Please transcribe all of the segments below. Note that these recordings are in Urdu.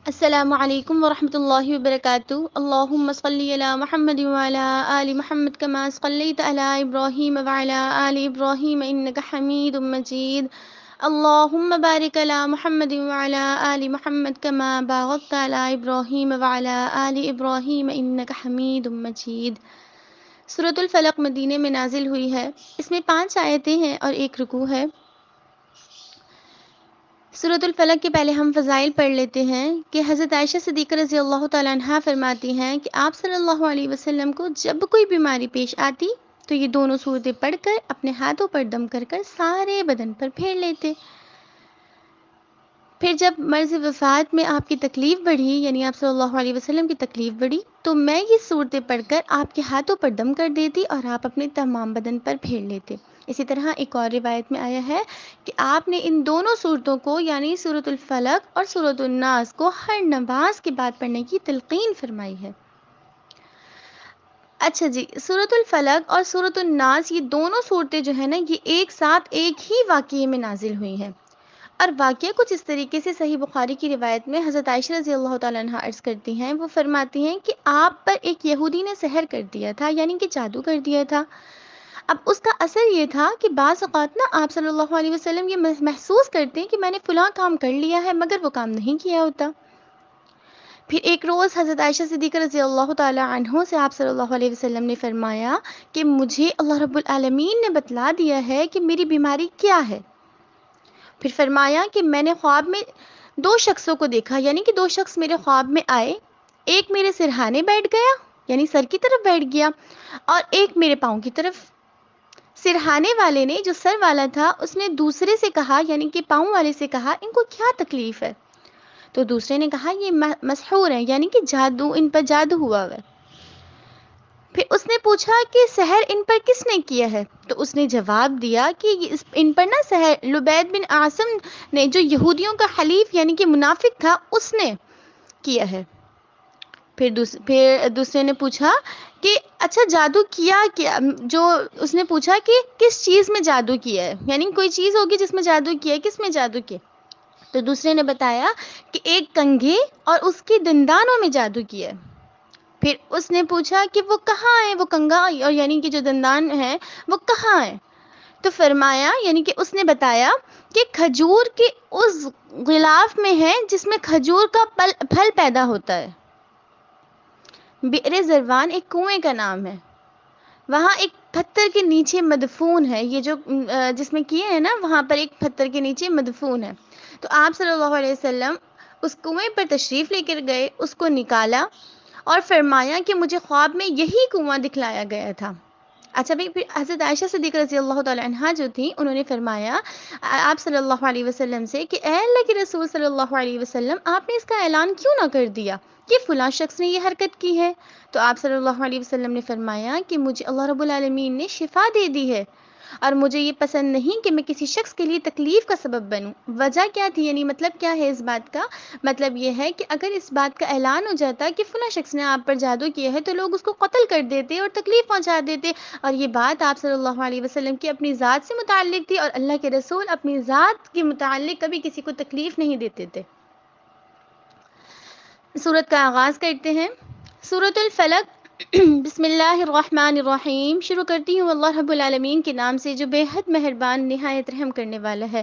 السلام علیکم ورحمۃ اللہ وبرکاتہ۔ اللہم صلی علی محمد وعلی آل محمد کما صلیت علی ابراہیم وعلی آل ابراہیم انک حمید مجید۔ اللہم بارک علی محمد وعلی آل محمد کما بارکت علی ابراہیم وعلی آل ابراہیم انک حمید مجید۔ سورۃ الفلق مدینے میں نازل ہوئی ہے۔ اس میں 5 آیتیں ہیں اور 1 رکوع ہے۔ سورۃ الفلق کے پہلے ہم فضائل پڑھ لیتے ہیں کہ حضرت عائشہ صدیقہ رضی اللہ تعالیٰ عنہا فرماتی ہیں کہ آپ صلی اللہ علیہ وسلم کو جب کوئی بیماری پیش آتی تو یہ دونوں صورتیں پڑھ کر اپنے ہاتھوں پر دم کر کر سارے بدن پر پھیر لیتے۔ پھر جب مرض وفات میں آپ کی تکلیف بڑھی، یعنی آپ صلی اللہ علیہ وسلم کی تکلیف بڑھی، تو میں یہ صورتیں پڑھ کر آپ کے ہاتھوں پر دم کر دیتی اور آپ اپنے تمام بدن پر پھیر لیتے۔ اسی طرح ایک اور روایت میں آیا ہے کہ آپ نے ان دونوں صورتوں کو یعنی سورۃ الفلق اور سورۃ الناس کو ہر نماز کے بعد پڑھنے کی تلقین فرمائی ہے۔ اچھا جی، سورۃ الفلق اور سورۃ الناس یہ دونوں صورتیں جو ہیں نا، یہ ایک ساتھ ایک ہی واقعے میں نازل ہوئی ہیں، اور واقعہ کچھ اس طریقے سے صحیح بخاری کی روایت میں حضرت عائشہ رضی اللہ تعالیٰ عنہ عرض کرتی ہیں، وہ فرماتی ہیں کہ آپ پر ایک یہودی نے سحر کر دیا تھا، یعنی کہ جادو کر دیا تھا۔ اب اس کا اثر یہ تھا کہ بعض اوقات نا آپ صلی اللہ علیہ وسلم یہ محسوس کرتے ہیں کہ میں نے فلاں کام کر لیا ہے مگر وہ کام نہیں کیا ہوتا۔ پھر ایک روز حضرت عائشہ صدیقہ رضی اللہ تعالیٰ عنہ سے آپ صلی اللہ علیہ وسلم نے فرمایا کہ مجھے اللہ رب العالمین نے بتلا دیا ہے کہ میری بیماری کیا ہے۔ پھر فرمایا کہ میں نے خواب میں 2 شخصوں کو دیکھا، یعنی کہ 2 شخص میرے خواب میں آئے، ایک میرے سرہانے بیٹھ گیا یعنی سر کی طرف بیٹھ گیا، اور ایک میرے پاؤں کی طرف۔ سرہانے والے نے، جو سر والا تھا، اس نے دوسرے سے کہا یعنی کہ پاؤں والے سے کہا ان کو کیا تکلیف ہے؟ تو دوسرے نے کہا یہ مسحور ہیں، یعنی کہ جادو، ان پر جادو ہوا ہے۔ پھر اس نے پوچھا کہ سحر ان پر کس نے کیا ہے؟ تو اس نے جواب دیا کہ ان پر نا سحر لبید بن عاصم نے، جو یہودیوں کا حلیف یعنی کہ منافق تھا، اس نے کیا ہے۔ پھر دوسرے نے پوچھا کہ اچھا جادو کیا، جو اس نے پوچھا کہ کس چیز میں جادو کیا ہے، یعنی کوئی چیز ہوگی جس میں جادو کیا ہے، کس میں جادو کیا؟ تو دوسرے نے بتایا کہ ایک کنگھے اور اس کی دندانوں میں جادو کیا ہے۔ پھر اس نے پوچھا کہ وہ کہاں ہے، وہ کنگھا اور یعنی کہ جو دندان ہے وہ کہاں ہے؟ تو فرمایا یعنی کہ اس نے بتایا کہ کھجور کے اس غلاف میں ہے جس میں کھجور کا پھل پیدا ہوتا ہے۔ بئر زروان ایک کنویں کا نام ہے، وہاں ایک پتھر کے نیچے مدفون ہے، یہ جو جس میں کیے ہیں نا، وہاں پر ایک پتھر کے نیچے مدفون ہے۔ تو آپ صلی اللہ علیہ وسلم اس کنویں پر تشریف لے کر گئے، اس کو نکالا اور فرمایا کہ مجھے خواب میں یہی کنواں دکھلایا گیا تھا۔ اچھا بھئی، پھر حضرت عائشہ صدیقہ رضی اللہ تعالیٰ عنہا جو تھیں، انہوں نے فرمایا آپ صلی اللہ علیہ وسلم سے کہ اے اللہ کے رسول صلی اللہ علیہ وسلم، آپ نے اس کا اعلان کیوں نہ کر دیا کہ فلاں شخص نے یہ حرکت کی ہے؟ تو آپ صلی اللہ علیہ وسلم نے فرمایا کہ مجھے اللہ رب العالمین نے شفا دے دی ہے، اور مجھے یہ پسند نہیں کہ میں کسی شخص کے لیے تکلیف کا سبب بنوں۔ وجہ کیا تھی، یعنی مطلب کیا ہے اس بات کا؟ مطلب یہ ہے کہ اگر اس بات کا اعلان ہو جاتا کہ فلاں شخص نے آپ پر جادو کیا ہے تو لوگ اس کو قتل کر دیتے اور تکلیف پہنچا دیتے، اور یہ بات آپ صلی اللہ علیہ وسلم کی اپنی ذات سے متعلق تھی، اور اللہ کے رسول اپنی ذات کے متعلق کبھی کسی کو تکلیف نہیں دیتے تھے۔ سورت کا آغاز کرتے ہیں۔ سورۃ الفلق بسم اللہ الرحمن الرحیم، شروع کرتی ہوں اللہ رب العالمین کے نام سے جو بے حد مہربان نہایت رحم کرنے والا ہے۔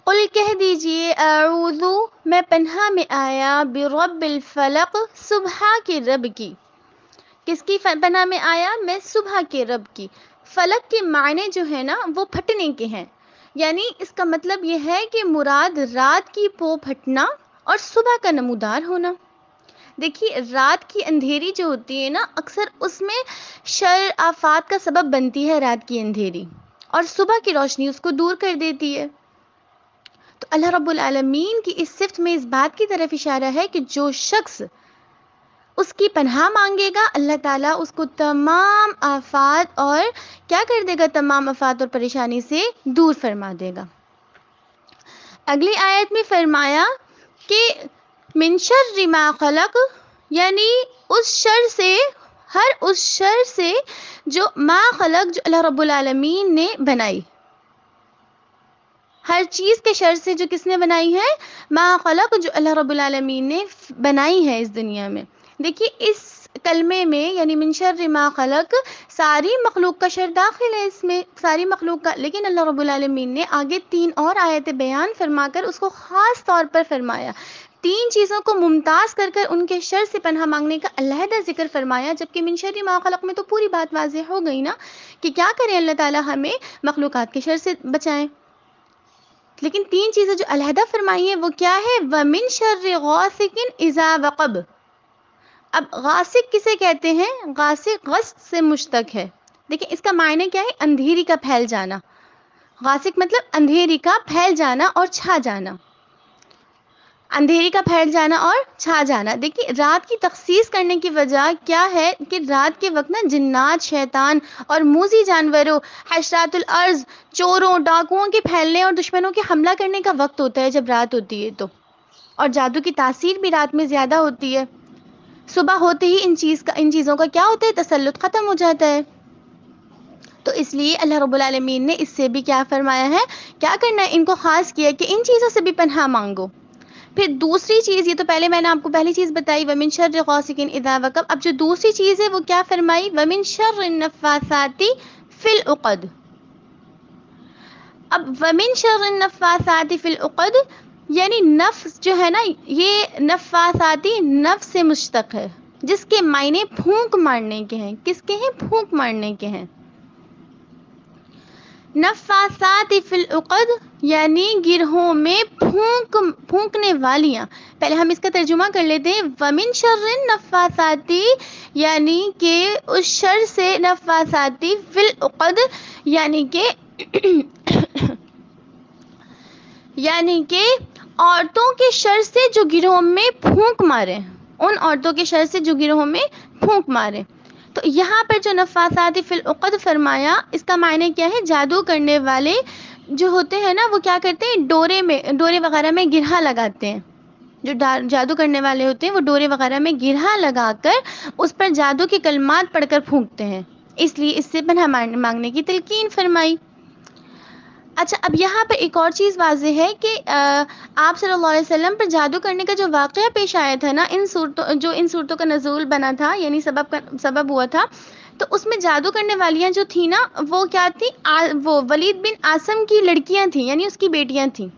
قل کہہ دیجئے اعوذ، میں پناہ میں آیا، برب الفلق، صبح کے رب کی۔ کس کی پناہ میں آیا؟ میں صبح کے رب کی۔ فلق کے معنی جو ہے نا وہ پھٹنے کے ہیں، یعنی اس کا مطلب یہ ہے کہ مراد رات کی پو پھٹنا اور صبح کا نمودار ہونا۔ دیکھیے، رات کی اندھیری جو ہوتی ہے نا، اکثر اس میں شر آفات کا سبب بنتی ہے رات کی اندھیری، اور صبح کی روشنی اس کو دور کر دیتی ہے۔ تو اللہ رب العالمین کی اس صفت میں اس بات کی طرف اشارہ ہے کہ جو شخص اس کی پناہ مانگے گا، اللہ تعالیٰ اس کو تمام آفات اور کیا کر دے گا؟ تمام آفات اور پریشانی سے دور فرما دے گا۔ اگلی آیت میں فرمایا کہ من شر ما خلق، یعنی اس شر سے، ہر اس شر سے جو ما خلق، جو اللہ رب العالمین نے بنائی۔ ہر چیز کے شر سے جو کس نے بنائی ہے؟ ما خلق، جو اللہ رب العالمین نے بنائی ہے اس دنیا میں. دیکھیے اس کلمے میں یعنی من شر ما خلق ساری مخلوق کا شر داخل ہے اس میں، ساری مخلوق کا، لیکن اللہ رب العالمین نے آگے 3 اور آیتیں بیان فرما کر اس کو خاص طور پر فرمایا. 3 چیزوں کو ممتاز کر کر ان کے شر سے پناہ مانگنے کا علیحدہ ذکر فرمایا، جبکہ من شر ما خلق میں تو پوری بات واضح ہو گئی نا کہ کیا کریں اللہ تعالیٰ ہمیں مخلوقات کے شر سے بچائیں. لیکن 3 چیزیں جو علیحدہ فرمائی ہیں وہ کیا ہے؟ وَمِن شَرِّ غَاسِقٍ إِذَا وَقَبَ. اب غاسق کسے کہتے ہیں؟ غاسق غصب سے مشتق ہے. دیکھیں اس کا معنی کیا ہے؟ اندھیری کا پھیل جانا. غاسق مطلب اندھیری کا پھیل جانا اور چھا جانا. اندھیری کا پھیل جانا اور چھا جانا. دیکھیے رات کی تخصیص کرنے کی وجہ کیا ہے کہ رات کے وقت نا جنات، شیطان اور موذی جانوروں، حشرات الارض، چوروں، ڈاکوؤں کے پھیلنے اور دشمنوں کے حملہ کرنے کا وقت ہوتا ہے جب رات ہوتی ہے تو. اور جادو کی تاثیر بھی رات میں زیادہ ہوتی ہے. صبح ہوتے ہی ان چیزوں کا کیا ہوتا ہے؟ تسلط ختم ہو جاتا ہے. تو اس لیے اللہ رب العالمین نے اس سے بھی کیا فرمایا ہے؟ کیا کرنا ہے؟ ان کو خاص کیا کہ ان چیزوں سے بھی پناہ مانگو. پھر دوسری چیز، یہ تو پہلے میں نے آپ کو پہلی چیز بتائی وَمِن شَرِّ غَاسِقٍ إِذَا وَقَبَ. اب جو دوسری چیز ہے وہ کیا فرمائی؟ وَمِن شَرِّ النَّفَّاثَاتِ فِي الْعُقَدِ. اب وَمِن شَرِّ النَّفَّاثَاتِ فِي الْعُقَدِ یعنی نفس جو ہے نا، یہ نفاثاتی نفس سے مشتق ہے، جس کے معنی پھونک مارنے کے ہیں. کس کے ہیں؟ پھونک مارنے کے ہیں. نفاثات فی العقد یعنی گرہوں میں پھونکنے والیاں. پہلے ہم اس کا ترجمہ کر لیتے ہیں. وَمِن شَرِّ النَّفَّاثَاتِ یعنی کہ اس شر سے، نفاثاتی فی العقد یعنی کہ عورتوں کے شر سے جو گروہ میں پھونک مارے، ان عورتوں کے شر سے جو گروہ میں پھونک مارے. تو یہاں پر جو نفاثات فی العقد فرمایا، اس کا معنی کیا ہے؟ جادو کرنے والے جو ہوتے ہیں نا وہ کیا کرتے ہیں؟ ڈورے وغیرہ میں گرہا لگاتے ہیں. جو جادو کرنے والے ہوتے ہیں وہ ڈورے وغیرہ میں گرہا لگا کر اس پر جادو کے کلمات پڑھ کر پھونکتے ہیں. اس لیے اس سے پناہ مانگنے کی تلقین فرمائی. اچھا اب یہاں پہ ایک اور چیز واضح ہے کہ آپ صلی اللہ علیہ وسلم پر جادو کرنے کا جو واقعہ پیش آیا تھا نا، ان صورتوں کا نزول بنا تھا، یعنی سبب ہوا تھا، تو اس میں جادو کرنے والیاں جو تھیں نا وہ کیا تھیں؟ وہ ولید بن عاصم کی لڑکیاں تھیں، یعنی اس کی بیٹیاں تھیں،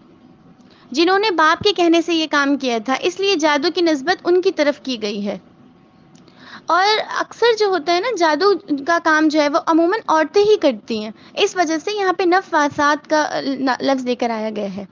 جنہوں نے باپ کے کہنے سے یہ کام کیا تھا. اس لیے جادو کی نسبت ان کی طرف کی گئی ہے. اور اکثر جو ہوتا ہے نا جادو کا کام جو ہے وہ عموماً عورتیں ہی کرتی ہیں، اس وجہ سے یہاں پہ نفاثات کا لفظ لے کر آیا گیا ہے.